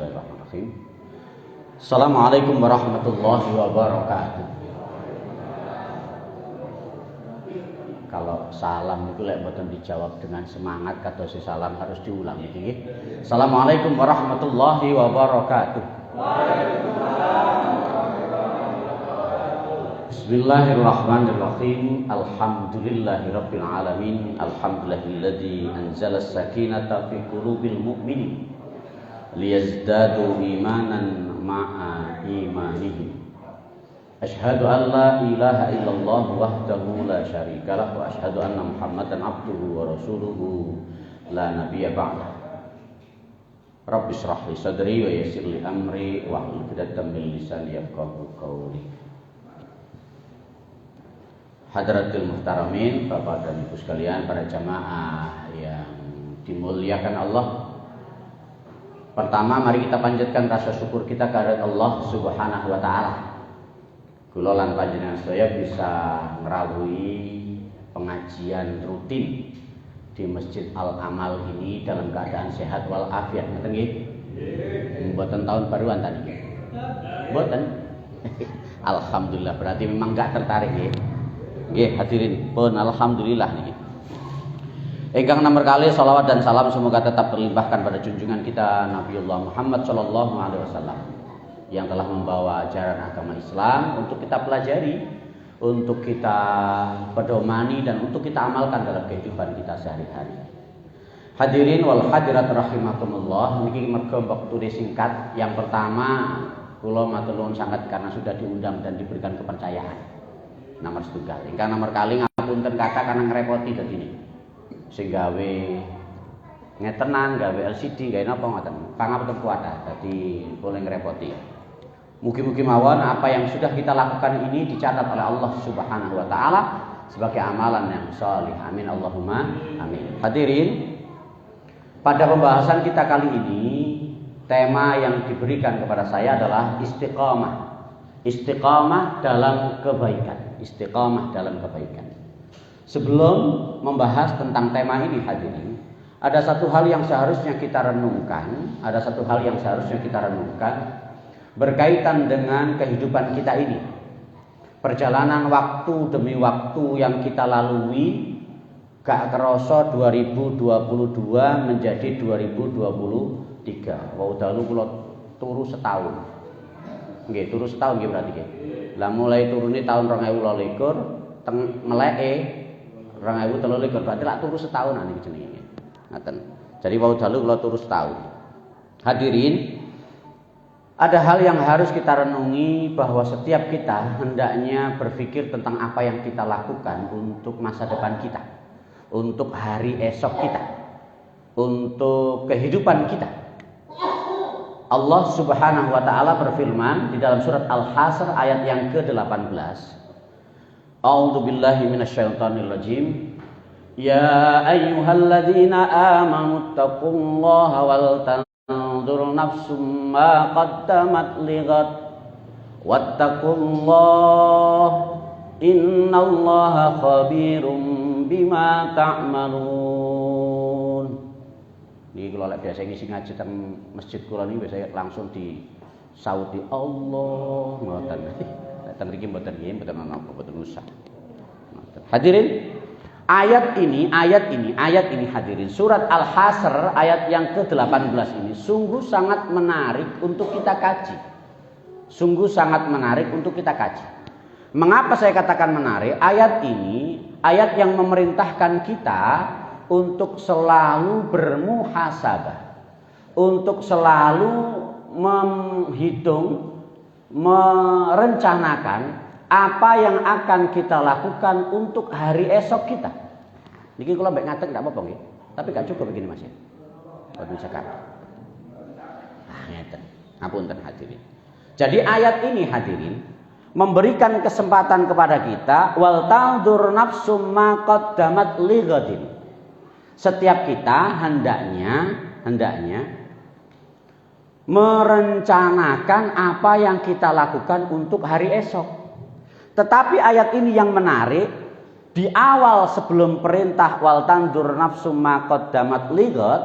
Bismillahirrahmanirrahim. Assalamualaikum warahmatullahi wabarakatuh. Kalau salam itu lek mboten dijawab dengan semangat kata si salam harus diulang iki nggih. Assalamualaikum warahmatullahi wabarakatuh. Bismillahirrahmanirrahim. Alhamdulillahirabbil alamin. Alhamdulillahilladzi anzala as-sakinata fi qulubil mu'minin liyazdadu imanan ma'a imanihim. Asyhadu an la ilaha illallah wahdahu la syarikalah wa asyhadu anna Muhammadan abduhu wa rasuluhu la nabiyya ba'dah. Rabbi shrah li sadri wa yassir li amri wahlul 'uqdatam min lisani yafqahu qawli. Hadratul muhtaramin, Bapak dan Ibu sekalian, para jamaah yang dimuliakan Allah. Pertama, mari kita panjatkan rasa syukur kita kepada Allah Subhanahu wa taala. Kula lan panjenengan saya bisa merawui pengajian rutin di Masjid Al-Amal ini dalam keadaan sehat wal afiat. Ngoten nggih? Mboten tahun baruan tadi. Mboten. Alhamdulillah, berarti memang enggak tertarik nggih. Nggih, hadirin pun alhamdulillah niki. Ingkang nomor kali salawat dan salam semoga tetap terlimpahkan pada junjungan kita Nabiullah Muhammad sallallahu alaihi wasallam yang telah membawa ajaran agama Islam untuk kita pelajari, untuk kita pedomani dan untuk kita amalkan dalam kehidupan kita sehari-hari. Hadirin wal hadirat rahimakumullah, niki mergo wektu singkat. Yang pertama, kula matur nuwun sangat karena sudah diundang dan diberikan kepercayaan. Nomor setunggal. Ingkang nomor kali ngapunten kakak karena ngerepoti dadi niki. Sing gawe ngetenan, gawe LCD, gawe napa ngoten. Pangapunten kuwata, dadi boleh ngrepoti. Mugi-mugi mawon apa yang sudah kita lakukan ini dicatat oleh Allah Subhanahu wa taala sebagai amalan yang shalih. Amin Allahumma amin. Hadirin, pada pembahasan kita kali ini tema yang diberikan kepada saya adalah istiqamah. Istiqamah dalam kebaikan. Istiqamah dalam kebaikan. Sebelum membahas tentang tema ini hadirin, ada satu hal yang seharusnya kita renungkan, berkaitan dengan kehidupan kita ini. Perjalanan waktu demi waktu yang kita lalui gak kerasa 2022 menjadi 2023. Wau dalu kula turu setahun. Nggih, turu setahun nggih berarti nggih. Lah mulai turune tahun 2022 teng meleke 2023 berarti lak turu setahunan iki jenenge. Ngoten. Jadi wau dalu kula turu setahun. Hadirin, ada hal yang harus kita renungi bahwa setiap kita hendaknya berpikir tentang apa yang kita lakukan untuk masa depan kita, untuk hari esok kita, untuk kehidupan kita. Allah Subhanahu wa taala berfirman di dalam surat Al-Hasr ayat yang ke-18. A'udzu billahi minasyaitonir rajim. Ya ayyuhalladzina amanu taqullaha wal tanzur nafsum ma qaddamat lighad wattaqullaha innallaha khabirum bima ta'malun. Niki kula lek biasa ngisi ngaji teng masjid kula niki biasa langsung disauti Allah ngoten. Teng mriki mboten nggih, mboten napa, mboten usah. Hadirin, ayat ini hadirin, surat Al-Hasr ayat yang ke-18 ini sungguh sangat menarik untuk kita kaji. Sungguh sangat menarik untuk kita kaji. Mengapa saya katakan menarik? Ayat ini ayat yang memerintahkan kita untuk selalu bermuhasabah, untuk selalu menghitung, merencanakan apa yang akan kita lakukan untuk hari esok kita. Niki kula mbek ngatek ndak apa-apa nggih. Tapi gak cukup begini Mas ya. Boten cekak. Ngeten. Ngapunten hadirin. Jadi ayat ini hadirin memberikan kesempatan kepada kita wal tanzur nafsum ma qaddamat lighadin. Setiap kita hendaknya merencanakan apa yang kita lakukan untuk hari esok. Tetapi ayat ini yang menarik, di awal sebelum perintah wal tanzur nafsum ma qaddamat lighad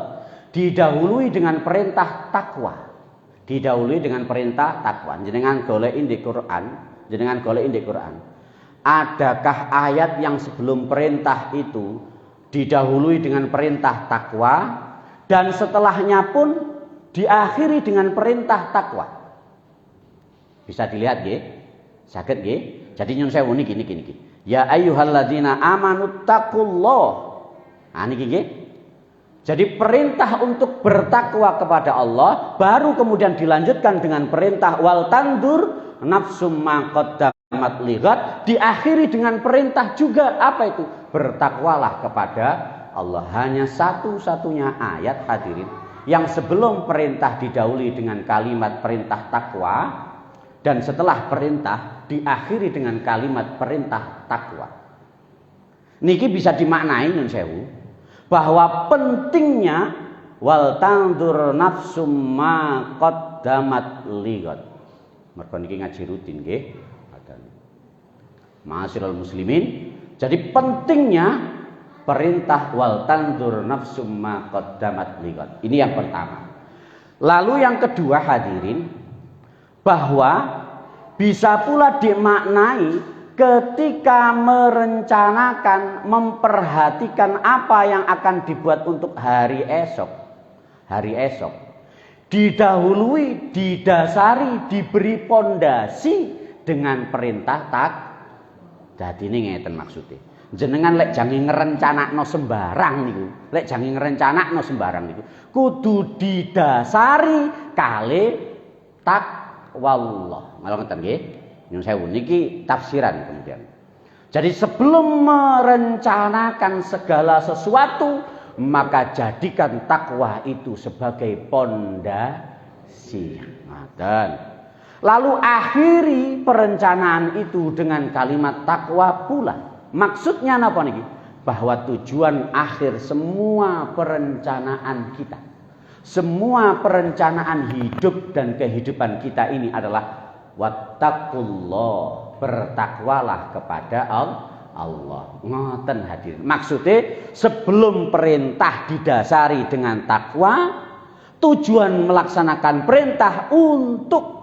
didahului dengan perintah takwa. Didahului dengan perintah takwa. Jenengan goleki di Quran. Adakah ayat yang sebelum perintah itu didahului dengan perintah takwa dan setelahnya pun diakhiri dengan perintah takwa? Bisa dilihat nggih? Saged nggih? Jadi nyun sewu niki. Ya ayyuhalladzina amanu taqullah. Niki nggih. Jadi perintah untuk bertakwa kepada Allah baru kemudian dilanjutkan dengan perintah wal tandur nafsum ma qaddamat lighat, diakhiri dengan perintah juga apa itu? Bertakwalah kepada Allah. Hanya satu-satunya ayat hadirin yang sebelum perintah didahului dengan kalimat perintah takwa dan setelah perintah diakhiri dengan kalimat perintah takwa. Niki bisa dimaknai nun sewu bahwa pentingnya wal tandur nafsum ma qaddamat lighat. Mergo niki ngaji rutin nggih. Ma'asyiral muslimin, jadi pentingnya perintah wal tandur nafsum ma qaddamat lighat. Ini yang pertama. Lalu yang kedua hadirin, bahwa bisa pula dimaknai ketika merencanakan, memperhatikan apa yang akan dibuat untuk hari esok. Hari esok didahului, didasari, diberi pondasi dengan perintah takwa. Dadi ini ngeten maksudnya. Jenengan lek jange ngrencanakno sembarang niku, kudu didasari kali takwallah. Malah ngeten nggih. Nyun sewu niki tafsiran kemudian. Jadi sebelum merencanakan segala sesuatu, maka jadikan takwa itu sebagai pondasi. Ngoten. Lalu akhiri perencanaan itu dengan kalimat takwa pula. Maksudnya apa nih? Bahwa tujuan akhir semua perencanaan kita, semua perencanaan hidup dan kehidupan kita ini adalah wattaqullah, bertakwalah kepada Allah. Ngoten hadirin. Maksudnya sebelum perintah didasari dengan takwa, tujuan melaksanakan perintah untuk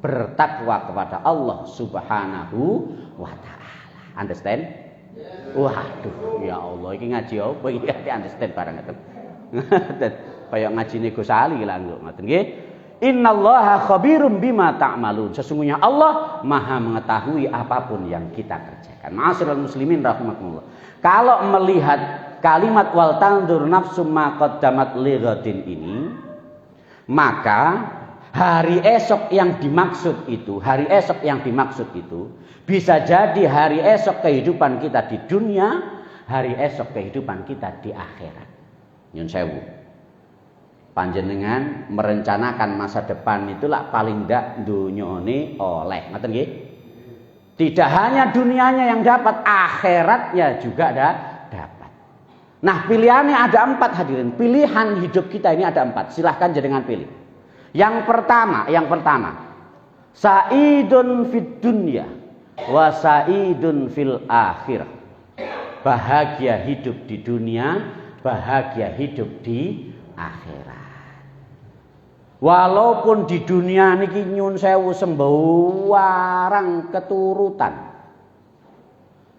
bertakwa kepada Allah Subhanahu wa taala. Understand? Waduh, ya Allah iki ngaji apa iki understand barang ngoten. Kaya ngajine Gus Ali lah ngoten nggih. Innallaha khabirum bima ta'malun. Sesungguhnya Allah Maha mengetahui apapun yang kita kerjakan. Ma'asyiral muslimin rahimakumullah. Kalau melihat kalimat wal tandur nafsum ma qaddamat lighatin ini, maka hari esok yang dimaksud itu bisa jadi hari esok kehidupan kita di dunia, hari esok kehidupan kita di akhirat. Nyun sewu. Panjenengan merencanakan masa depan itulah paling ndak dunyane oleh. Ngoten nggih? Tidak hanya dunianya yang dapat, akhiratnya juga dapat. Nah, pilihannya ada 4 hadirin. Pilihan hidup kita ini ada 4. Silahkan jenengan pilih. Yang pertama, sa'idun fid dunya wa sa'idun fil akhirah. Bahagia hidup di dunia, bahagia hidup di akhirat. Walaupun di dunia niki nyun sewu sembarang keturutan,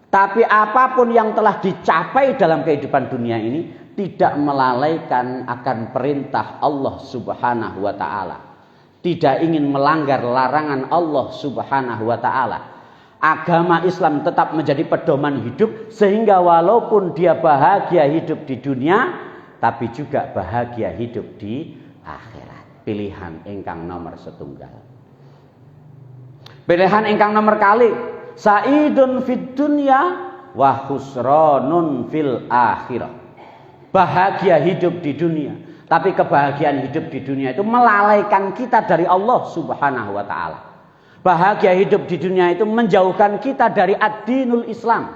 tapi apapun yang telah dicapai dalam kehidupan dunia ini tidak melalaikan akan perintah Allah Subhanahu wa taala. Tidak ingin melanggar larangan Allah Subhanahu wa taala. Agama Islam tetap menjadi pedoman hidup sehingga walaupun dia bahagia hidup di dunia tapi juga bahagia hidup di akhirat. Pilihan ingkang nomor setunggal. Pilihan ingkang nomor kali, sa'idun fid dunya wa khusranun fil akhirah. Bahagia hidup di dunia, tapi kebahagiaan hidup di dunia itu melalaikan kita dari Allah Subhanahu wa taala. Bahagia hidup di dunia itu menjauhkan kita dari ad-dinul Islam.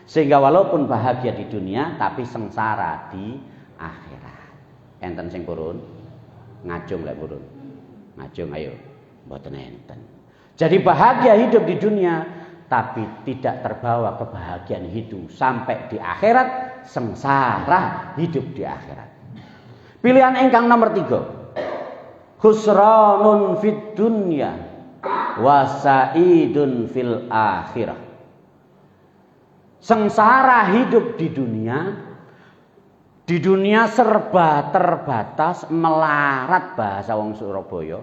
Sehingga walaupun bahagia di dunia tapi sengsara di akhirat. Enten sing purun? Ngajung lek purun. Ngajung ayo. Mboten enten. Jadi bahagia hidup di dunia tapi tidak terbawa kebahagiaan hidup sampai di akhirat, sengsara hidup di akhirat. Pilihan ingkang nomor 3. khusranun fid dunya wa sa'idun fil akhirah. Sengsara hidup di dunia serba terbatas, melarat bahasa wong Surabaya.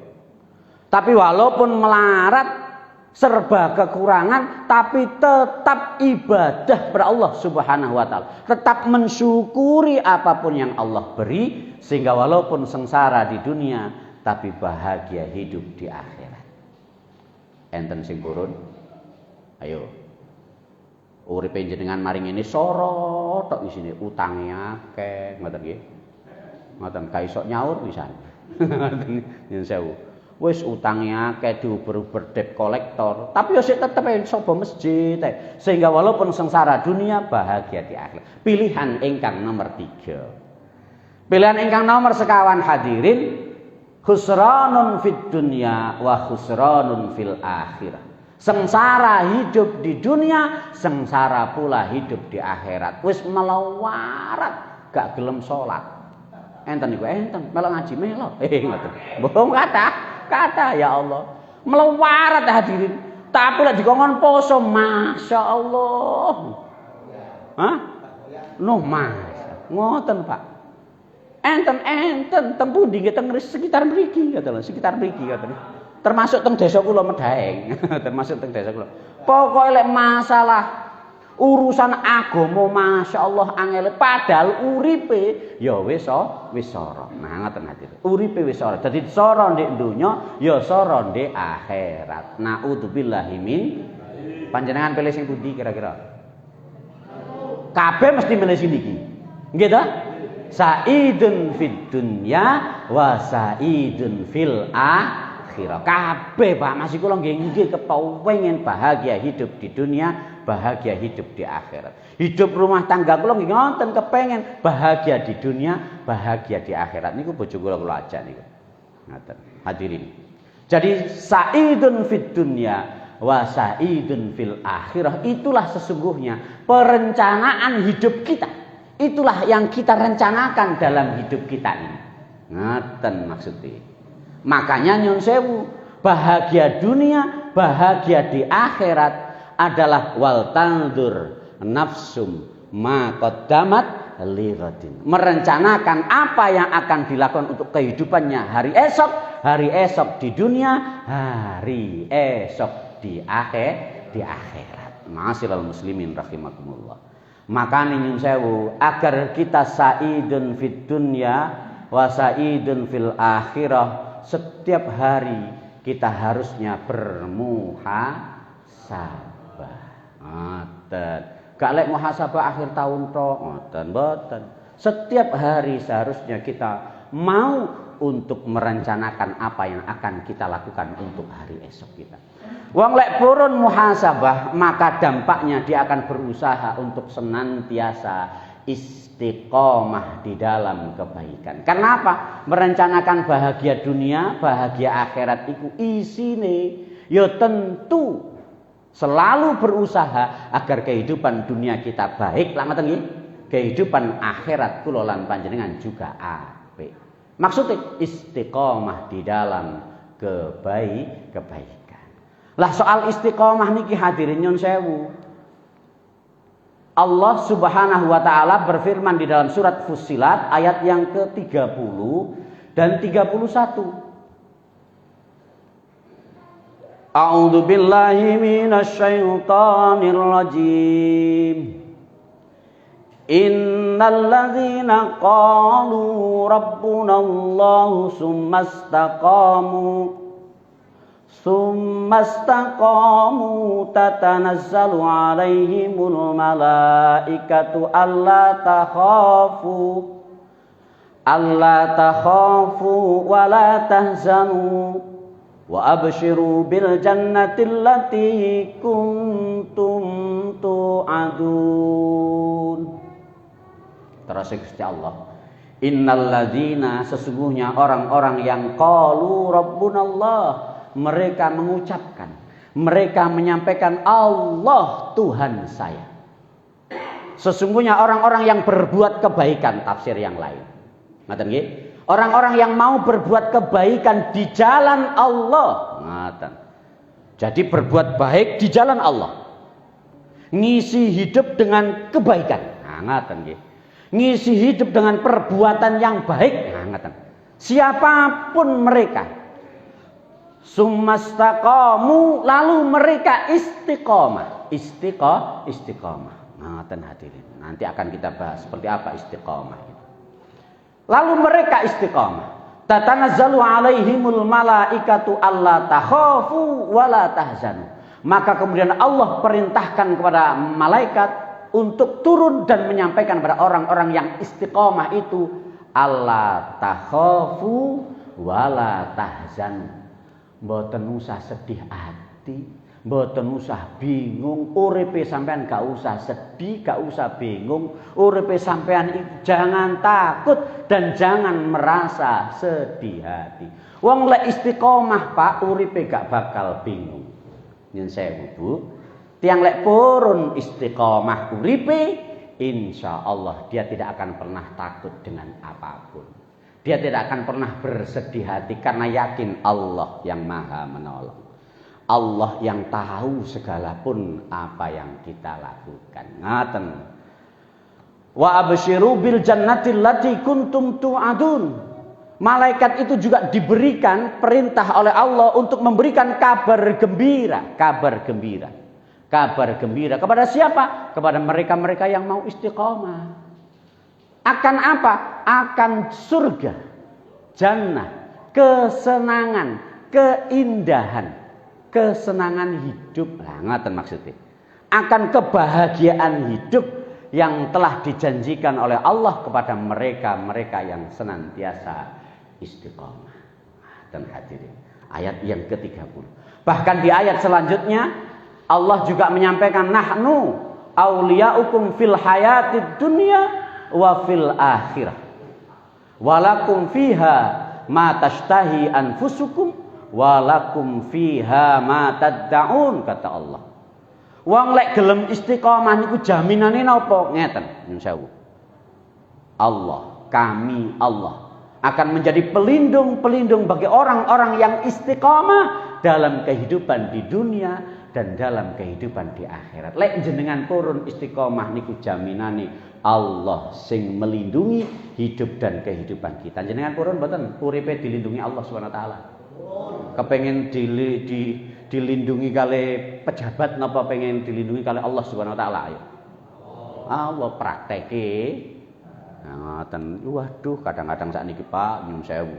Tapi walaupun melarat, serba kekurangan, tapi tetap ibadah kepada Allah Subhanahu wa taala. Tetap mensyukuri apapun yang Allah beri, sehingga walaupun sengsara di dunia, tapi bahagia hidup di akhirat. Enten sing purun? Ayo. Uripe jenengan maring ini sorot tok isine utange akeh, ngoten nggih. Ngoten ka iso nyaur pisan. Ngoten yen sewu. Wis utange akeh diuber-uber debt collector, tapi yo sik tetep sapa masjid sehingga walaupun sengsara dunia bahagia di akhirat. Pilihan ingkang nomor 3. Pilihan ingkang nomor sekawan hadirin, khusranun fid dunya wa khusranun fil akhirah. Sengsara hidup di dunia, sengsara pula hidup di akhirat. Wis melawarat, gak gelem salat. Enten niku enten, melok ngaji melok. Ngoten. Bohong kata ya Allah. Melawarat hadirin. Tapi lek dikongkon poso, Masya Allah. Hah? Nuh Mas. Ngoten, Pak. Enten teng pundi nggih teng sekitar mriki ngoten lho, sekitar mriki ngoten. Termasuk teng desa kula Medaeng. Termasuk teng desa kula. Pokoke lek masalah urusan agama Masya Allah angel, padahal uripe ya wis sara. Nah ngoten hadirin. Uripe wis sara. Dadi sara ndek donya ya sara ndek akhirat. Naudzubillahi min. Panjenengan pilih sing pundi kira-kira? Kabeh mesti milih sing iki. Nggih ta? Sa'idun fid dunya wa sa'idun fil akhirah. Kabeh Pak masih kula nggih kepengin bahagia hidup di dunia, bahagia hidup di akhirat. Hidup rumah tangga kula nggih ngoten kepengin bahagia di dunia, bahagia di akhirat. Niku bojo kula ajak niku. Ngoten. Hadirin. Jadi sa'idun fid dunya wa sa'idun fil akhirah, itulah sesungguhnya perencanaan hidup kita. Itulah yang kita rencanakan dalam hidup kita ini. Ngoten maksudnya. Makanya nyun sewu, bahagia dunia, bahagia di akhirat adalah wal tandur nafsum ma qaddamat lighadin. Merencanakan apa yang akan dilakukan untuk kehidupannya hari esok di dunia, hari esok di akhirat. Ma'asyiral muslimin rahimakumullah. Maka nyun sewu, agar kita sa'idun fid dunya wa sa'idun fil akhirah, setiap hari kita harusnya bermuhasabah. Ngoten. Gak lek muhasabah akhir tahun tok, ngoten mboten. Setiap hari seharusnya kita mau untuk merencanakan apa yang akan kita lakukan untuk hari esok kita. Wong lek purun muhasabah, maka dampaknya dia akan berusaha untuk senantiasa istiqomah di dalam kebaikan. Karena apa? Merencanakan bahagia dunia, bahagia akhirat itu isine ya tentu selalu berusaha agar kehidupan dunia kita baik, lah ngoten nggih. Kehidupan akhirat kula lan panjenengan juga apik. Maksudnya istiqomah di dalam kebaikan. Lah soal istiqomah niki hadirin nyun sewu. Allah Subhanahu wa taala berfirman di dalam surat Fussilat ayat yang ke-30 dan 31. A'udzu billahi minasy syaithanir rajim. Innal ladzina qalu rabbunallahu tsumma istaqamu tatanazzalu alaihimul malaikatu alla takhafu wa la tahzanu wa abshiru bil jannati allati kuntum tu'adun. Terus Gusti Allah, innal ladzina, sesungguhnya orang-orang yang qalu rabbunallah, mereka mengucapkan, mereka menyampaikan Allah Tuhan saya. Sesungguhnya orang-orang yang berbuat kebaikan, tafsir yang lain. Ngaten nggih? Orang-orang yang mau berbuat kebaikan di jalan Allah. Ngaten. Jadi berbuat baik di jalan Allah. Ngisi hidup dengan kebaikan. Nah, ngaten nggih. Ngisi hidup dengan perbuatan yang baik. Nah, ngaten. Siapapun mereka. Sumastaqamu, lalu mereka istiqomah. Istiqomah. Ngaten hadirin. Nanti akan kita bahas seperti apa istiqomah itu. Lalu mereka istiqomah. Tatanazzalu alaihimul malaikatu alla takhafu wa la tahzanu. Maka kemudian Allah perintahkan kepada malaikat untuk turun dan menyampaikan kepada orang-orang yang istiqomah itu, alla takhafu wa la tahzanu. Mboten usah sedih hati, mboten usah bingung, uripe sampean gak usah sedih, gak usah bingung, uripe sampean jangan takut dan jangan merasa sedih hati. Wong lek istiqomah Pak, uripe gak bakal bingung. Nyun sewu Bu, tiang lek purun istiqomah uripe, insyaallah dia tidak akan pernah takut dengan apapun. Dia tidak akan pernah bersedih hati karena yakin Allah yang Maha menolong. Allah yang tahu segala pun apa yang kita lakukan. Ngaten. Wa absyiru bil jannati allati kuntum tu'adun. Malaikat itu juga diberikan perintah oleh Allah untuk memberikan kabar gembira. Kabar gembira kepada siapa? Kepada mereka-mereka yang mau istiqomah. Akan apa? Akan surga, jannah, kesenangan, keindahan, kesenangan hidup. Nah, ngaten maksudnya. Akan kebahagiaan hidup yang telah dijanjikan oleh Allah kepada mereka-mereka yang senantiasa istiqomah. Dan hadirin, ayat yang ke-30. Bahkan di ayat selanjutnya Allah juga menyampaikan nahnu auliyaukum fil hayatid dunya wa fil akhirah. Walakum fiha ma tashtahi anfusukum walakum fiha ma tad'un, kata Allah. Wong lek gelem istiqomah niku jaminane napa? Ngeten, insyaallah. Kami Allah akan menjadi pelindung-pelindung bagi orang-orang yang istiqomah dalam kehidupan di dunia dan dalam kehidupan di akhirat. Lek jenengan purun istiqomah niku jaminane Allah sing melindungi hidup dan kehidupan kita. Jenengan purun mboten uripe dilindungi Allah Subhanahu wa taala. Kepengen dilindungi kali pejabat napa pengen dilindungi kali Allah Subhanahu wa taala ayo. Allah prakteke. Ngoten. Waduh, kadang-kadang sakniki Pak nyun sewu.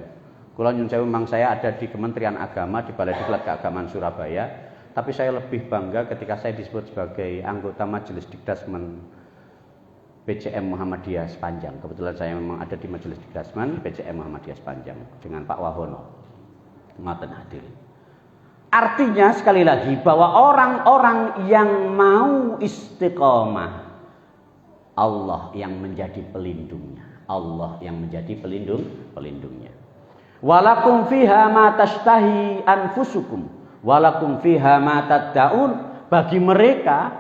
Kula nyun sewu memang saya ada di Kementerian Agama di Balai Diklat Keagamaan Surabaya, tapi saya lebih bangga ketika saya disebut sebagai anggota Majelis Dikdasmen PCM Muhammadiyah Sepanjang. Kebetulan saya memang ada di Majelis Dikdasmen PCM Muhammadiyah Sepanjang dengan Pak Wahono. Ngoten hadirin. Artinya sekali lagi bahwa orang-orang yang mau istiqomah, Allah yang menjadi pelindungnya. Allah yang menjadi pelindungnya. Walakum fiha ma tashtahi anfusukum walakum fiha ma tad'un. Bagi mereka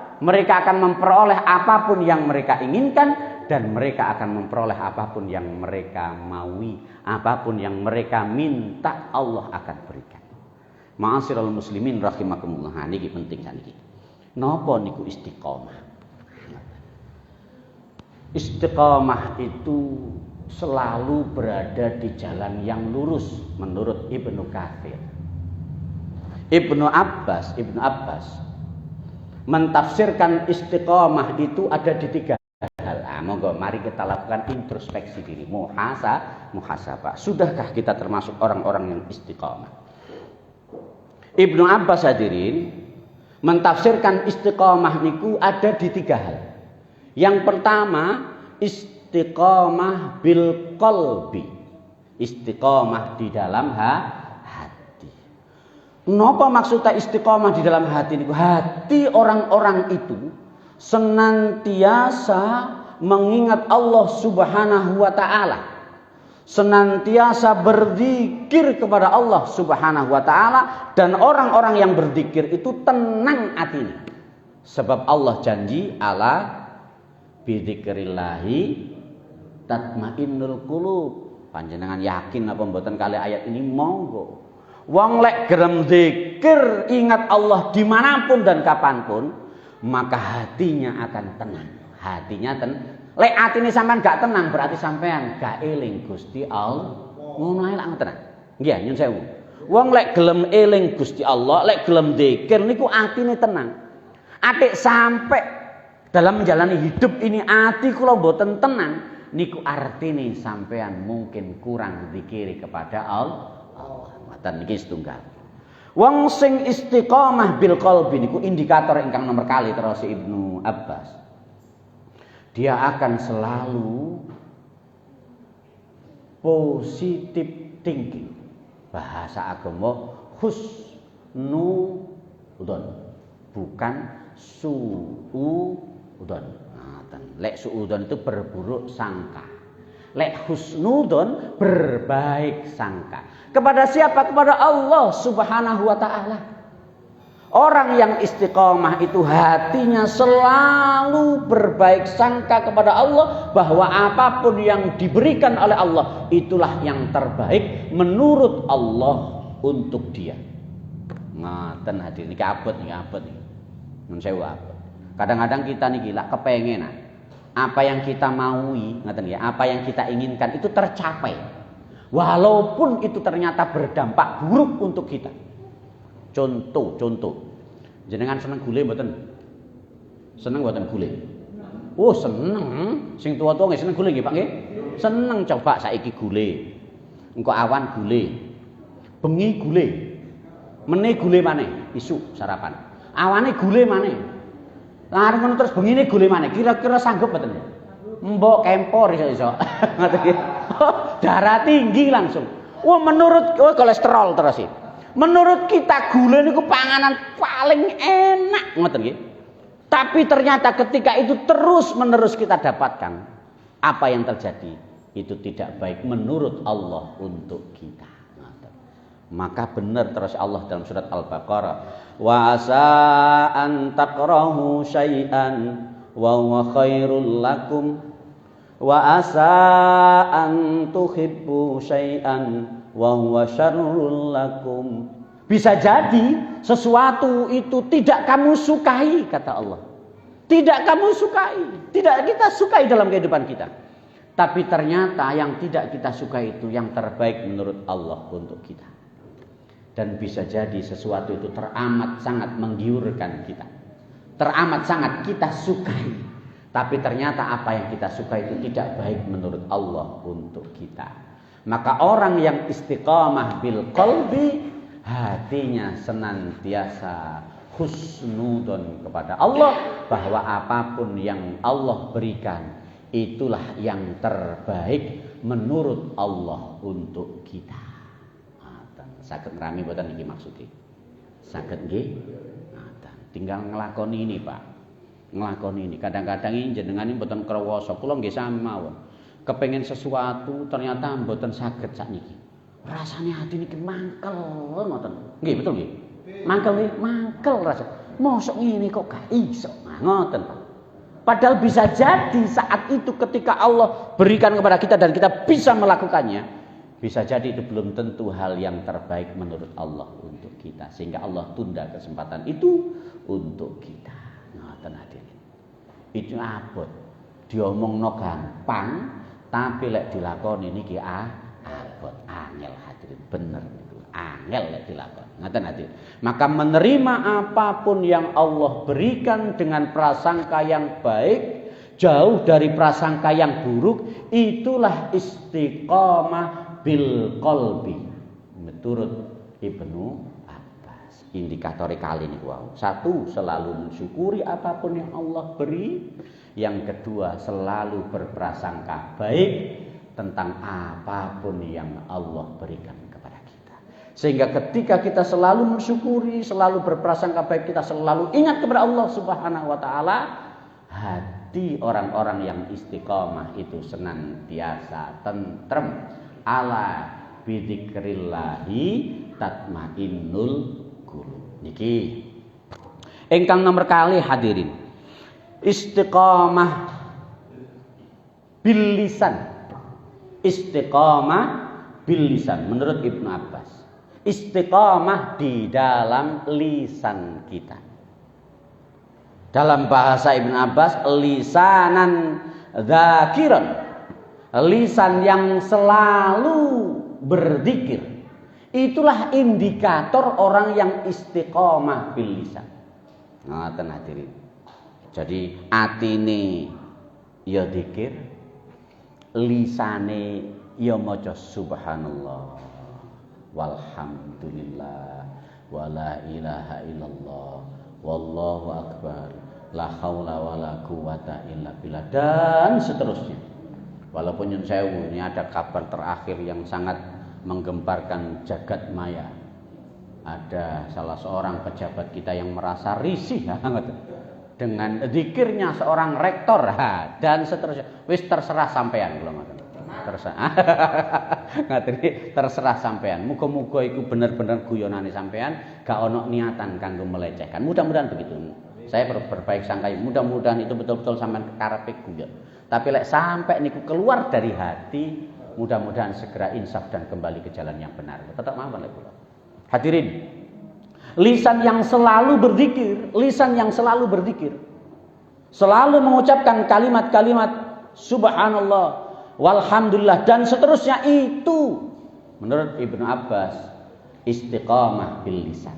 akan memperoleh apapun yang mereka inginkan dan mereka akan memperoleh apapun yang mereka maui, apapun yang mereka minta Allah akan berikan. Ma'asyiral muslimin rahimakumullah, niki penting saniki. Napa niku istiqomah? Istiqomah itu selalu berada di jalan yang lurus menurut Ibnu Katsir. Ibnu Abbas mentafsirkan istiqomah itu ada di 3 hal. Monggo mari kita lakukan introspeksi diri, muhasabah. Sudahkah kita termasuk orang-orang yang istiqomah? Ibnu Abbas hadirin mentafsirkan istiqomah niku ada di 3 hal. Yang pertama, istiqomah bil qalbi. Istiqomah di dalam hati. Napa maksudnya istiqomah di dalam hati niku? Hati orang-orang itu senantiasa mengingat Allah Subhanahu wa taala. Senantiasa berzikir kepada Allah Subhanahu wa taala, dan orang-orang yang berzikir itu tenang hatinya. Sebab Allah janji ala bidzikrillahi tatmainnul qulub. Panjenengan yakin apa mboten kali ayat ini? Monggo. Wong lek gelem zikir ingat Allah dimanapun dan kapanpun, maka hatinya akan tenang. Hatinya lek atine sampean gak tenang berarti sampean gak eling Gusti Allah. Ngono ae lak tenang. Nggih, nyun sewu. Wong lek gelem eling Gusti Allah, lek gelem zikir niku atine tenang. Atik sampai dalam menjalani hidup ini ati kula mboten tenang. Niku artine sampean mungkin kurang zikiri kepada Allah. Ngoten niki setunggal. Wong sing istiqomah bil qalbi niku indikator ingkang nomor kali terus Ibnu Abbas. Dia akan selalu positive thinking. Bahasa agama husnudzon, bukan suudzon. Lek suudzon itu berburuk sangka. Lek husnudzon berbaik sangka. Kepada siapa? Kepada Allah Subhanahu wa taala. Orang yang istiqomah itu hatinya selalu berbaik sangka kepada Allah bahwa apapun yang diberikan oleh Allah itulah yang terbaik menurut Allah untuk dia. Ngaten hadirin niki abot niki nun sewu abot. Kadang-kadang kita niki lak kepengen apa yang kita maui, ngaten ya, apa yang kita inginkan itu tercapai. Walaupun itu ternyata berdampak buruk untuk kita. Contoh. Jenengan seneng gule mboten? Seneng mboten gule? Oh, seneng. Sing tua-tua nggih seneng gule nggih, Pak nggih? Seneng coba saiki gule. Engko awan gule. Bengi gule. Meneh gule maneh, isuk sarapan. Awane gule maneh. Lah ngono terus bengine gule maneh. Kira-kira sanggup mboten? Mbok kempor iso-iso. Ngoten iki. Darah tinggi langsung. Wah, menurut kolesterol terus iki. Menurut kita gula niku panganan paling enak ngoten nggih. Tapi ternyata ketika itu terus-menerus kita dapatkan, apa yang terjadi? Itu tidak baik menurut Allah untuk kita. Maka benar terus Allah dalam surat Al-Baqarah, wa asa an takrahu syai'an wa huwa khairul lakum wa asa an tuhibbu syai'an wa huwa syarrul lakum. Bisa jadi sesuatu itu tidak kamu sukai, kata Allah. Tidak kamu sukai, tidak kita sukai dalam kehidupan kita. Tapi ternyata yang tidak kita sukai itu yang terbaik menurut Allah untuk kita. Dan bisa jadi sesuatu itu teramat sangat menggiurkan kita. Teramat sangat kita sukai. Tapi ternyata apa yang kita sukai itu tidak baik menurut Allah untuk kita. Maka orang yang istiqamah bil qalbi, hatinya senantiasa husnudzon kepada Allah. Bahwa apapun yang Allah berikan, itulah yang terbaik menurut Allah untuk kita. Saged rame mboten iki maksude. Saged nggih. Tinggal nglakoni ini, Pak. Nglakoni ini. Kadang-kadang ini jenengan mboten krewasa. Kula nggih sami mawon. Kepengin sesuatu ternyata mboten saged sakniki. Rasane ati niki mangkel ngoten. Nggih, betul nggih. Mangkel nggih, mangkel rasa. Mosok ngene kok gak iso. Ngoten, Pak. Padahal bisa jadi saat itu ketika Allah berikan kepada kita dan kita bisa melakukannya, bisa jadi itu belum tentu hal yang terbaik menurut Allah untuk kita. Sehingga Allah tunda kesempatan itu untuk kita. Ngoten hadirin. Itu abot. Diomongno gampang, tapi lek dilakoni niki abot. Angel hadirin, bener niku. Angel lek dilakoni. Ngoten hadirin. Maka menerima apapun yang Allah berikan dengan prasangka yang baik, jauh dari prasangka yang buruk, itulah istiqamah bil qalbi menurut Ibnu Abbas. Indikator kali ini wow. Satu, selalu mensyukuri apapun yang Allah beri. Yang kedua, selalu berprasangka baik tentang apapun yang Allah berikan kepada kita. Sehingga ketika kita selalu mensyukuri, selalu berprasangka baik, kita selalu ingat kepada Allah Subhanahu wa taala, hati orang-orang yang istiqamah itu senantiasa tentrem. Ala bidzikrillahi tatmainnul qulub. Niki ingkang nomor kali hadirin. Istiqamah bil lisan. Istiqamah bil lisan menurut Ibnu Abbas. Istiqamah di dalam lisan kita. Dalam bahasa Ibnu Abbas, lisanan dzakiran, lisan yang selalu berzikir. Itulah indikator orang yang istiqamah bil lisan. Ngoten hadirin. Jadi atine ya zikir, lisane ya maca subhanallah walhamdulillah wala ilaha illallah wallahu akbar la haula wala quwata illa billah dan seterusnya. Walaupun nyun sewu ini ada kabar terakhir yang sangat menggemparkan jagat maya. Ada salah seorang pejabat kita yang merasa risih dengan zikirnya seorang rektor dan seterusnya. Wis terserah sampean kula ngoten. Terserah sampean. Muga-muga iku bener-bener guyonane sampean, gak ono niatan kanggo melecehkan. Mudah-mudahan begitu. Saya berbaik sangka, mudah-mudahan itu betul-betul sampean karepe guyon. Tapi lek sampai niku keluar dari hati, mudah-mudahan segera insaf dan kembali ke jalan yang benar. Tetap mawon lek kula. Hadirin, lisan yang selalu berzikir, lisan yang selalu berzikir, selalu mengucapkan kalimat-kalimat subhanallah, walhamdulillah dan seterusnya, itu menurut Ibnu Abbas istiqamah bil lisan.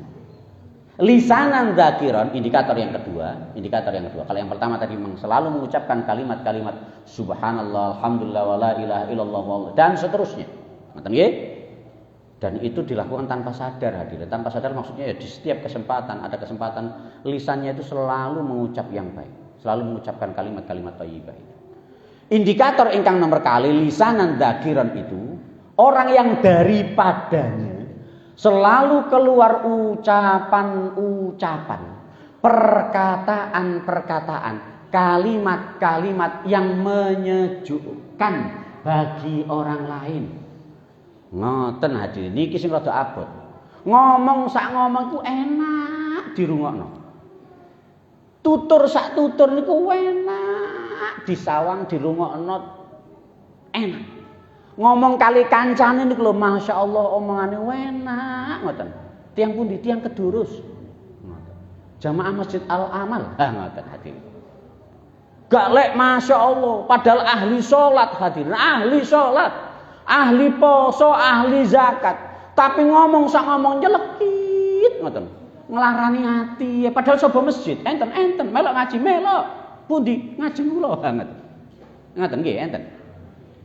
Lisanan dzakiran, indikator yang kedua. Kalau yang pertama tadi selalu mengucapkan kalimat-kalimat subhanallah, alhamdulillah, wala ilaha illallah dan seterusnya. Ngoten nggih? Dan itu dilakukan tanpa sadar hadirin. Tanpa sadar maksudnya ya di setiap kesempatan, ada kesempatan lisannya itu selalu mengucap yang baik, selalu mengucapkan kalimat-kalimat thayyibah itu. Indikator ingkang nomor kali lisanan dzakiran itu orang yang daripadanya selalu keluar ucapan-ucapan, perkataan-perkataan, kalimat-kalimat yang menyejukkan bagi orang lain. Ngoten hadirin, niki sing rada abot. Ngomong sak ngomong ku enak dirungokno. Tutur sak tutur niku enak disawang dirungokno enak. Ngomong kali kancane niku lho masyaallah omongane enak ngoten. Tiang pundi? Tiang Kedurus. Ngoten. Jamaah Masjid Al Amal. Ngoten hadirin. Gak lek masyaallah padahal ahli salat hadirin, ahli salat. Ahli poso, ahli zakat, tapi ngomong sak ngomong jelekit ngoten. Nglarani ati, padahal sapa masjid, enten melok ngaji melok. Pundi? Ngaji kula banget. Ngaten nggih, enten.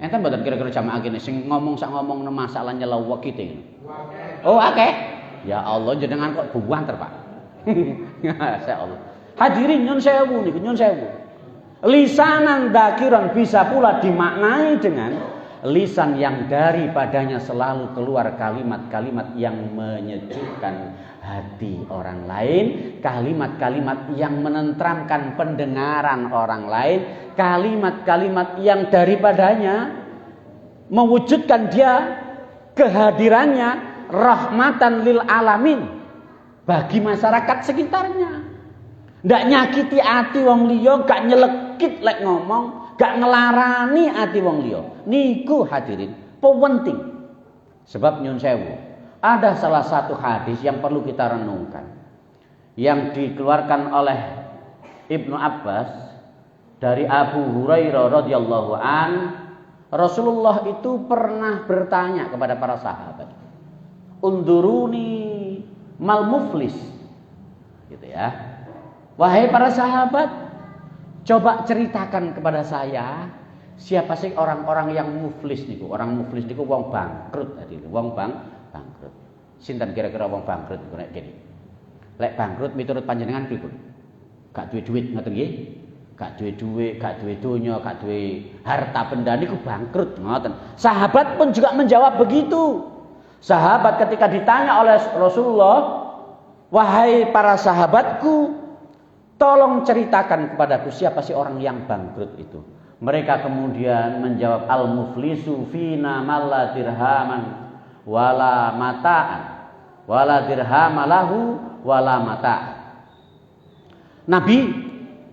Enten mboten kira-kira jamaah kene sing ngomong sak ngomong masalah nyelewek kite. Oh, akeh. Ya Allah jenengan kok buanter, Pak. Masyaallah. Hadirin nyun sewu niku, nyun sewu. Lisanan dzakiran bisa pula dimaknai dengan lisan yang daripadanya selalu keluar kalimat-kalimat yang menyejukkan hati orang lain, kalimat-kalimat yang menenteramkan pendengaran orang lain, kalimat-kalimat yang daripadanya mewujudkan dia kehadirannya rahmatan lil alamin bagi masyarakat sekitarnya. Ndak nyakiti ati wong liya, gak nyelekit lek ngomong, gak ngelarani ati wong liya. Niku hadirin penting. Sebab nyun sewu, ada salah satu hadis yang perlu kita renungkan, yang dikeluarkan oleh Ibnu Abbas dari Abu Hurairah radhiyallahu an. Rasulullah itu pernah bertanya kepada para sahabat, "Unduruni mal muflis." Gitu ya. Wahai para sahabat, coba ceritakan kepada saya siapa sih orang-orang yang muflis niku? Orang muflis niku wong bangkrut tadi, wong bangkrut. Sinten kira-kira wong bangkrut niku nek kene? Lek bangkrut miturut panjenengan pripun? Gak duwe duit ngoten nggih? Gak duwe duit, gak duwe donya, gak duwe harta benda niku bangkrut ngoten. Sahabat pun juga menjawab begitu. Sahabat ketika ditanya oleh Rasulullah, "Wahai para sahabatku, tolong ceritakan kepadaku siapa sih orang yang bangkrut itu?" Mereka kemudian menjawab, "Al-muflisu fina malla dirhaman wala mata'an wala dirhamalahu wala mata'an." Nabi,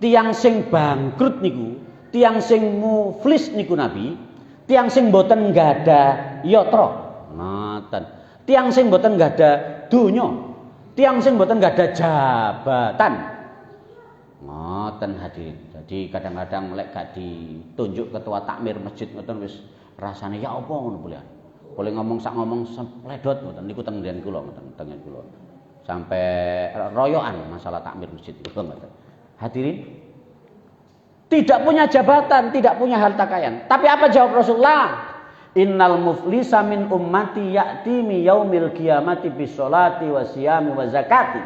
tiang sing bangkrut niku, tiang sing muflis niku Nabi, Tiang sing boten nggada yatra, ngoten. Tiang sing boten nggada donya, tiang sing boten nggada jabatan. Ngoten hadirin. Jadi kadang-kadang lek gak ditunjuk ketua takmir masjid ngoten wis rasane ya apa ngono boleh. Boleh ngomong sak ngomong pledot ngoten niku teng ndian kula ngoten tengen kula. Sampai royoan masalah takmir masjid ngoten. Hadirin, tidak punya jabatan, tidak punya harta kekayaan. Tapi apa jawab Rasulullah? Innal muflisa min ummati ya'ti mi yaumil qiyamati bis sholati wa siyami wa zakati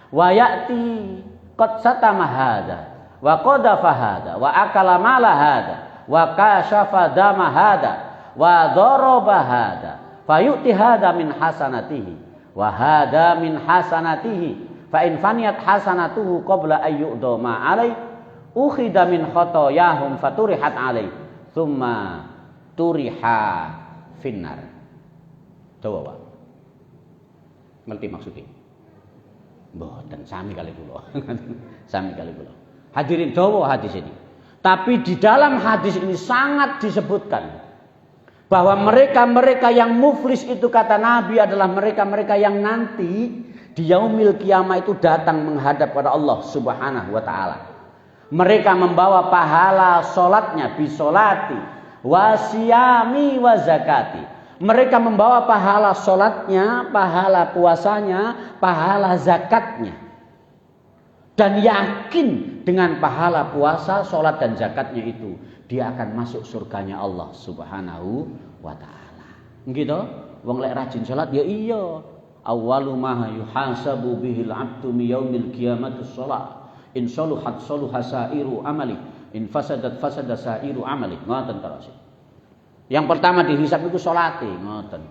wa ya'ti qad satama hadza wa qadafa hadza wa akala mala hadza wa kashafa dama hadza wa daraba hadza fayu'ti hadza min hasanatihi wa hadza min hasanatihi fa in faniyat hasanatuhu qabla ayyu'dha ma alaihi ukhida min khotoyahum faturihat alaih thumma turiha finnar. Coba Pak, ngerti maksudnya? Mboten sami kali kula. Sami kali kula. Hadirin dawa hadis ini. Tapi di dalam hadis ini sangat disebutkan bahwa mereka-mereka yang muflis itu kata Nabi adalah mereka-mereka yang nanti di yaumil qiyamah itu datang menghadap pada Allah Subhanahu wa taala. Mereka membawa pahala solatnya bisolati wasiyami wa zakati. Mereka membawa pahala solatnya, pahala puasanya, pahala zakatnya. Dan yakin dengan pahala puasa, solat dan zakatnya itu dia akan masuk surganya Allah Subhanahu wa taala. Gitu? Wong lek rajin salat ya iya. Awwalu ma yuhasabu bihil 'abdu mi yaumil qiyamati shalah. In saluhat saluha sairu amali, in fasadat fasada sairu amali. Ngoten terus. Yang pertama dihisab itu salate, ngoten.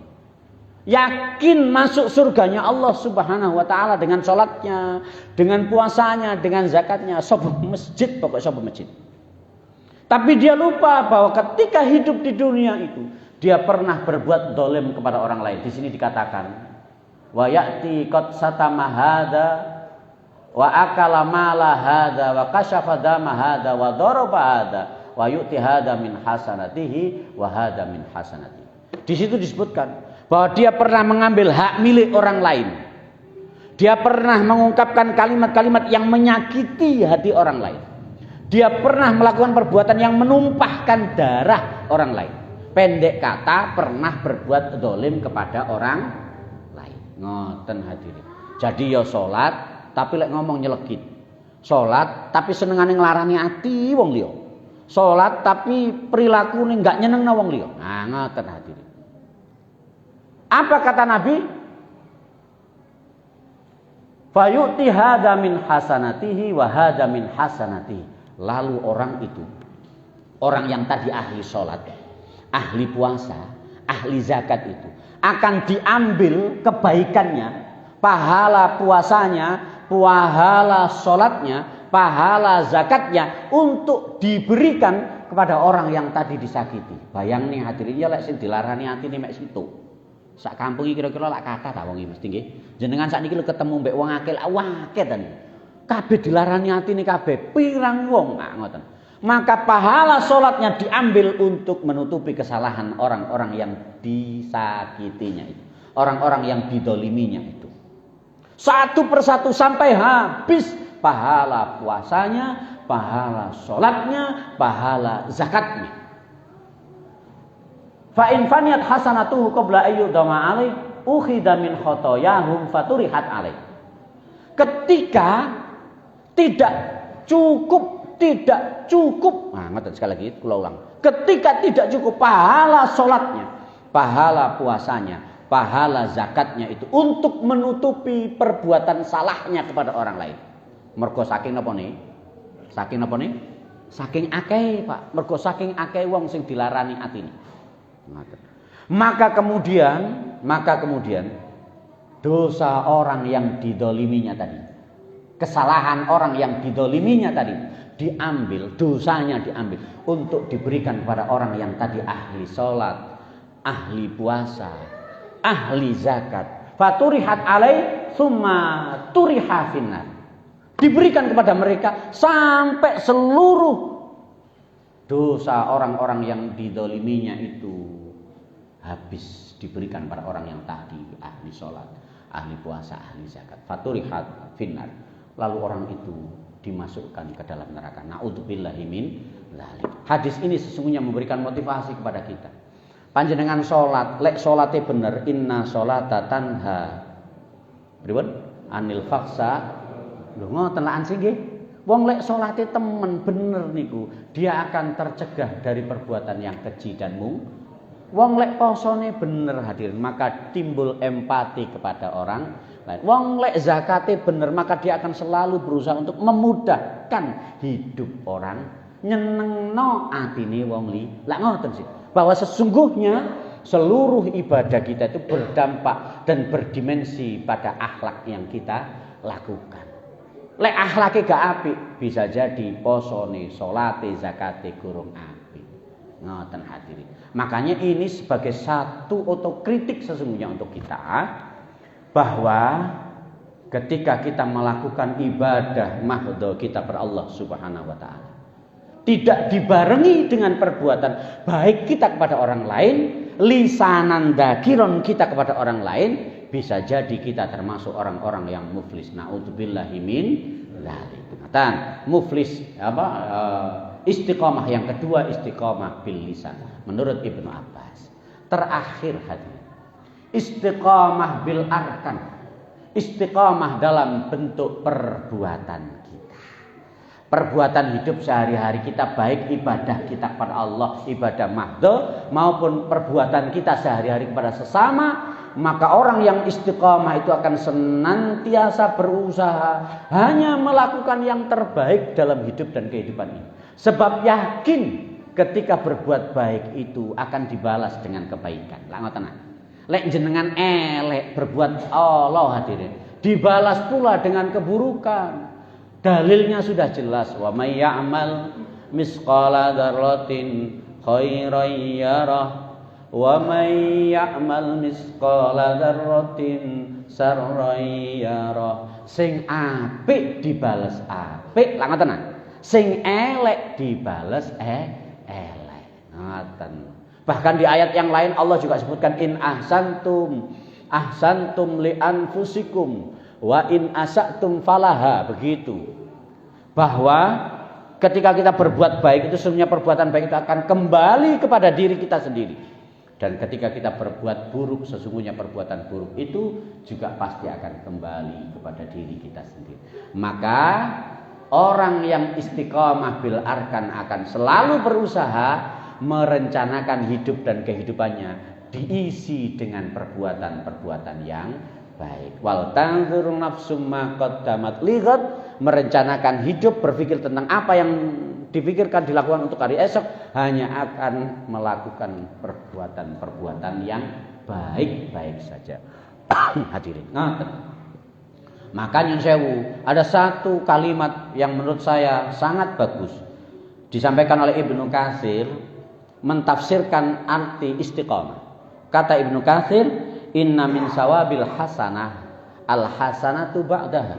Yakin masuk surganya Allah Subhanahu wa taala dengan salatnya, dengan puasanya, dengan zakatnya, sapa masjid pokok sapa masjid. Tapi dia lupa bahwa ketika hidup di dunia itu dia pernah berbuat dolim kepada orang lain. Di sini dikatakan wa ya'ti qad satama hadza wa akala mala hadza wa kashafa dama hadza wa daraba hadza wa yu'ti hadza min hasanatihi wa hadza min hasanatihi. Di situ disebutkan bahwa dia pernah mengambil hak milik orang lain. Dia pernah mengungkapkan kalimat-kalimat yang menyakiti hati orang lain. Dia pernah melakukan perbuatan yang menumpahkan darah orang lain. Pendek kata, pernah berbuat dolim kepada orang lain. Ngoten hadirin. Jadi ya salat tapi lek ngomong nyelekit. Salat tapi senengane nglarani ati wong liya. Salat tapi prilakune enggak nyenengna wong liya. Nah, ngoten hadirin. Apa kata Nabi? Fayu'ti hadza min hasanatihi wa hadza min hasanatihi. Lalu orang itu, orang yang tadi ahli salat, ahli puasa, ahli zakat itu akan diambil kebaikannya, pahala puasanya, pahala sholatnya, pahala zakatnya untuk diberikan kepada orang yang tadi disakiti. Bayang nih hadirin ya lek sing dilarani atine mek situ. Sak kampung iki kira-kira lak kathah ta wong iki mesti nggih. Jenengan sakniki lho ketemu mbek wong akeh akeh ten. Kabeh dilarani atine kabeh, pirang wong ngoten. Maka pahala sholatnya diambil untuk menutupi kesalahan orang-orang yang disakitinya itu, orang-orang yang didoliminya itu. Satu persatu sampai habis pahala puasanya, pahala sholatnya, pahala zakatnya. Fa in faniyat hasanatuhu qabla ayyudama alaih ukhida min khotoyahum faturihat alaih. Ketika tidak cukup, nah ngoten sekali lagi kula ulang. Ketika tidak cukup pahala sholatnya, pahala puasanya, pahala zakatnya itu untuk menutupi perbuatan salahnya kepada orang lain. Mergo saking napa nih? Saking napa nih? Saking akeh, Pak. Mergo saking akeh wong sing dilarani atine. Maka kemudian dosa orang yang didoliminya tadi, kesalahan orang yang didoliminya tadi diambil, dosanya diambil untuk diberikan kepada orang yang tadi ahli sholat, ahli puasa, ahli zakat. Faturihat alai summa turiha finnar. Diberikan kepada mereka sampai seluruh dosa orang-orang yang didoliminya itu habis diberikan pada orang yang tadi, ahli sholat, ahli puasa, ahli zakat. Faturihat finnar. Lalu orang itu dimasukkan ke dalam neraka. Na'udzubillahi min dzalik. Hadis ini sesungguhnya memberikan motivasi kepada kita. Panjenengan sholat, lek sholatnya bener, inna sholata tanha pripun? Anil faksa. Lho ngoten lak ansih nggih. Wong lek sholatnya temen bener niku, dia akan tercegah dari perbuatan yang keji dan wong lek posone bener hadirin, maka timbul empati kepada orang lain. Wong lek zakate bener, maka dia akan selalu berusaha untuk memudahkan hidup orang, nyenengno atine wong li. Lak ngoten sih. Bahwa sesungguhnya seluruh ibadah kita itu berdampak dan berdimensi pada akhlak yang kita lakukan. Lek akhlake gak apik, bisa jadi posone, salate, zakate gurung apik. Ngoten hadirin. Makanya ini sebagai satu otokritik sesungguhnya untuk kita, bahwa ketika kita melakukan ibadah mahdho kita ber Allah Subhanahu wa taala, tidak dibarengi dengan perbuatan baik kita kepada orang lain, lisanan dakiron kita kepada orang lain, bisa jadi kita termasuk orang-orang yang muflis. Na'udzubillahi min dzalik. Muflis istiqomah yang kedua, istiqomah bil lisan menurut Ibnu Abbas. Terakhir hadirin, istiqomah bil arkan, istiqomah dalam bentuk perbuatan kita, perbuatan hidup sehari-hari kita, baik ibadah kita kepada Allah, ibadah mahdho, maupun perbuatan kita sehari-hari kepada sesama. Maka orang yang istiqomah itu akan senantiasa berusaha hanya melakukan yang terbaik dalam hidup dan kehidupan ini. Sebab yakin ketika berbuat baik itu akan dibalas dengan kebaikan. Lek jenengan elek berbuat Allah hadirin, dibalas pula dengan keburukan. Dalilnya sudah jelas, wa may ya'mal misqala dzarratin khairan yarah wa may ya'mal misqala dzarratin sarran yarah. Sing apik dibales apik, lha ngoten. Sing elek dibales elek. Ngoten. Bahkan di ayat yang lain Allah juga sebutkan in ahsantum li anfusikum wa in asatum falaha, begitu. Bahwa ketika kita berbuat baik itu sesungguhnya perbuatan baik itu akan kembali kepada diri kita sendiri. Dan ketika kita berbuat buruk, sesungguhnya perbuatan buruk itu juga pasti akan kembali kepada diri kita sendiri. Maka orang yang istiqomah bil arkan akan selalu berusaha merencanakan hidup dan kehidupannya diisi dengan perbuatan-perbuatan yang baik. Wal tanzur nafsum ma qaddamat lighad, merencanakan hidup, berpikir tentang apa yang dipikirkan dilakukan untuk hari esok, hanya akan melakukan perbuatan-perbuatan yang baik-baik saja. Hadirin, makanya sewu, ada satu kalimat yang menurut saya sangat bagus disampaikan oleh Ibnu Katsir mentafsirkan arti istiqomah. Kata Ibnu Katsir, inna min sawabil hasanah al hasanatu ba'daha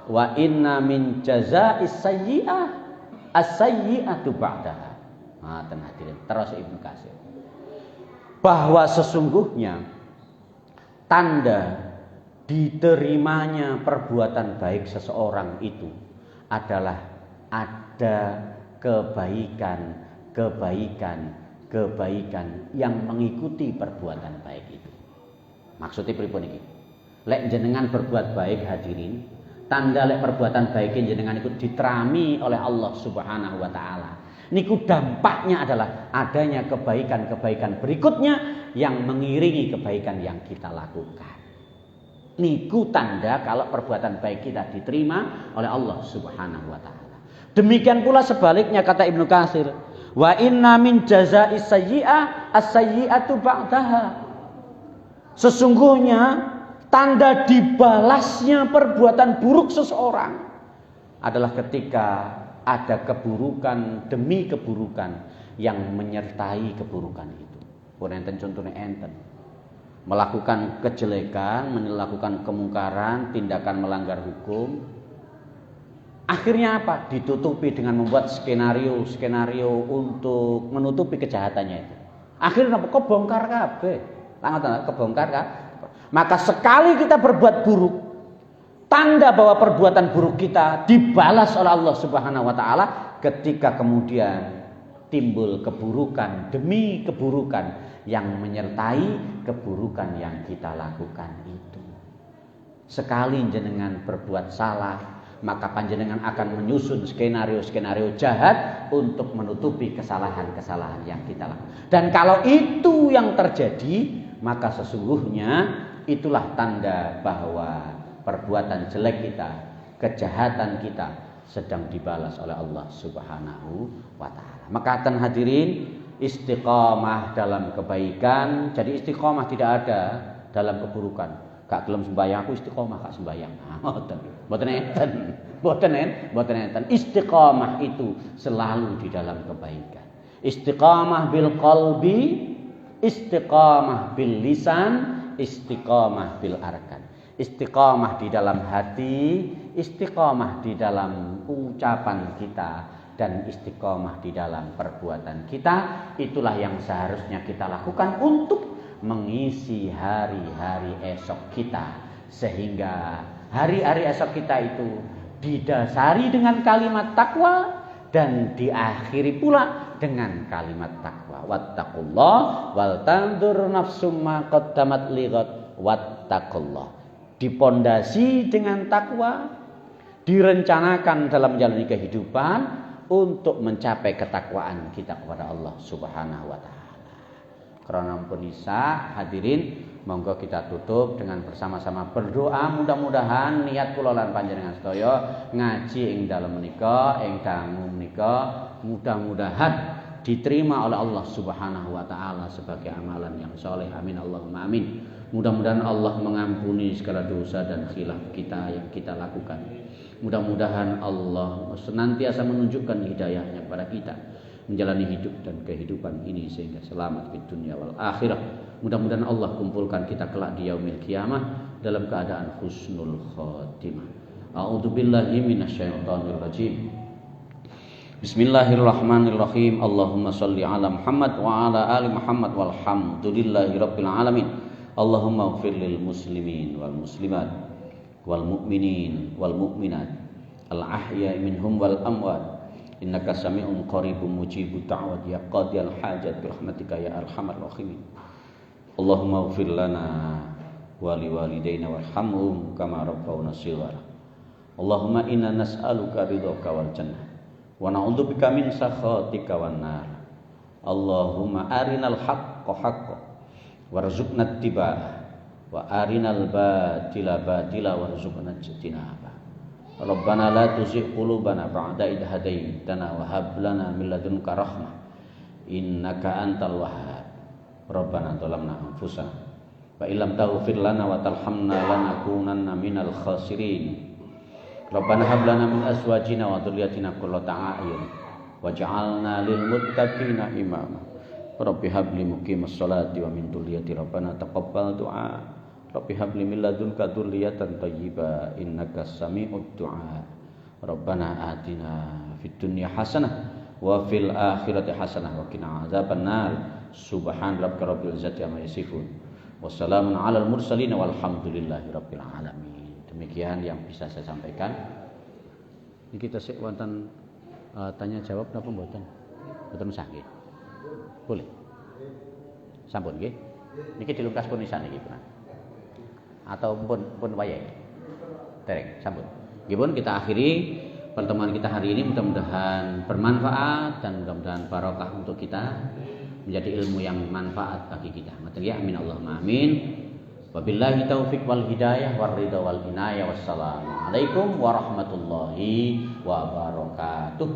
wa inna min jaza'is sayyi'ah as-sayyi'atu ba'daha. Hadirin, terus Ibnu Katsir, bahwa sesungguhnya tanda diterimanya perbuatan baik seseorang itu adalah ada kebaikan yang mengikuti perbuatan baik itu. Maksudnya pripun iki? Lek jenengan berbuat baik hadirin, tanda lek perbuatan baik jenengan itu diterami oleh Allah Subhanahu wa taala. Niku dampaknya adalah adanya kebaikan-kebaikan berikutnya yang mengiringi kebaikan yang kita lakukan. Niku tanda kalau perbuatan baik kita diterima oleh Allah Subhanahu wa taala. Demikian pula sebaliknya kata Ibnu Katsir, wa inna min jaza'is sayyi'ah as-sayyi'atu ba'daha. Sesungguhnya tanda dibalasnya perbuatan buruk seseorang adalah ketika ada keburukan demi keburukan yang menyertai keburukan itu. Pun enten contohnya enten. Melakukan kejelekan, melakukan kemungkaran, tindakan melanggar hukum, Akhirnya apa? Ditutupi dengan membuat skenario untuk menutupi kejahatannya itu. Akhirnya apa? Kebongkar kabeh. Kebongkar kabeh. Maka sekali kita berbuat buruk, tanda bahwa perbuatan buruk kita dibalas oleh Allah Subhanahu wa taala ketika kemudian timbul keburukan demi keburukan yang menyertai keburukan yang kita lakukan itu. Sekali jenengan berbuat salah, maka panjenengan akan menyusun skenario-skenario jahat untuk menutupi kesalahan-kesalahan yang kita lakukan. Dan kalau itu yang terjadi, maka sesungguhnya itulah tanda bahwa perbuatan jelek kita, kejahatan kita sedang dibalas oleh Allah Subhanahu wa taala. Maka akan hadirin, istiqomah dalam kebaikan. Jadi istiqomah tidak ada dalam keburukan. Gak gelem sembahyang aku istiqomah gak sembahyang. Mboten enten. Istiqomah itu selalu di dalam kebaikan. Istiqomah bil qalbi, istiqomah bil lisan, istiqomah bil arkan. Istiqomah di dalam hati, istiqomah di dalam ucapan kita, dan istiqomah di dalam perbuatan kita. Itulah yang seharusnya kita lakukan untuk mengisi hari-hari esok kita, sehingga hari-hari esok kita itu didasari dengan kalimat takwa dan diakhiri pula dengan kalimat takwa. Wattaqullah wal tanzur nafsum ma qaddamat lighad wattaqullah. Dipondasi dengan takwa, direncanakan dalam menjalani kehidupan untuk mencapai ketakwaan kita kepada Allah Subhanahu wa taala. Karena pun isa, hadirin, monggo kita tutup dengan bersama-sama berdoa. Mudah-mudahan niat kula lan panjenengan sedaya ngaji ing dalem menika, ing dangu menika, mudah-mudahan diterima oleh Allah Subhanahu wa taala sebagai amalan yang saleh. Amin Allahumma amin. Mudah-mudahan Allah mengampuni segala dosa dan khilaf kita yang kita lakukan. Mudah-mudahan Allah senantiasa menunjukkan hidayahnya kepada kita menjalani hidup dan kehidupan ini sehingga selamat di dunia wal akhirah. Mudah-mudahan Allah kumpulkan kita kelak di yaumil qiyamah dalam keadaan husnul khotimah. A'udzubillahi minasyaitonir rajim. Bismillahirrahmanirrahim. Allahumma shalli ala Muhammad wa ala ali Muhammad walhamdulillahi rabbil alamin. Allahumma ighfir lil muslimin wal muslimat wal mu'minin wal mu'minat al ahya'i minhum wal amwat. Innaka sami'un qaribun mujibud da'wat ya qadiyal hajat bi rahmatika ya arhamar rahimin. Allahumma ighfir lana wa liwalidayna warhamhum kama rabbawna shighara. Allahumma inna nas'aluka ridhaka wal jannah wa na'udzubika min sakhatika wan nar. Allahumma arinal haqqa haqqan warzuqna ittiba'ah wa arinal batila batila warzuqna ijtinabah. Rabbana la tuzigh qulubana ba'da idh hadaitana wa hab lana min ladunka rahmah innaka antal wahhab. Rabbana zalamna anfusana wa illam taghfir lana wa tarhamna lanakunanna minal khasirin. Rabbana hab lana min azwajina wa dhurriyyatina qurrata a'yun waj'alna lil muttaqina imama. Rabbi hab li muqimas sholati wa min dhurriyyati rabbana taqabbal du'a. Rabbi habli min ladunka dzurriyyatan thayyibah innaka sami'ud du'a. Rabbana atina fid dunya hasanah wa fil akhirati hasanah wa qina adzabannar. Subhan rabbika rabbil izzati amma yasifun. Wassalamun alal mursalin walhamdulillahi rabbil alamin. Demikian yang bisa saya sampaikan. Ini kita sik wonten tanya jawab napa mboten? Mboten usah nggih. Boleh. Sampun nggih. Niki dilungkas pun nisan niki, Pak. Atau pun wayai dereng sambut. Gimana kita akhiri pertemuan kita hari ini, mudah-mudahan bermanfaat dan mudah-mudahan barokah untuk kita, menjadi ilmu yang manfaat bagi kita. Ya, amin Allahumma amin. Wabillahi taufiq wal hidayah war ridha wal inayah. Wassalamualaikum warahmatullahi wabarakatuh.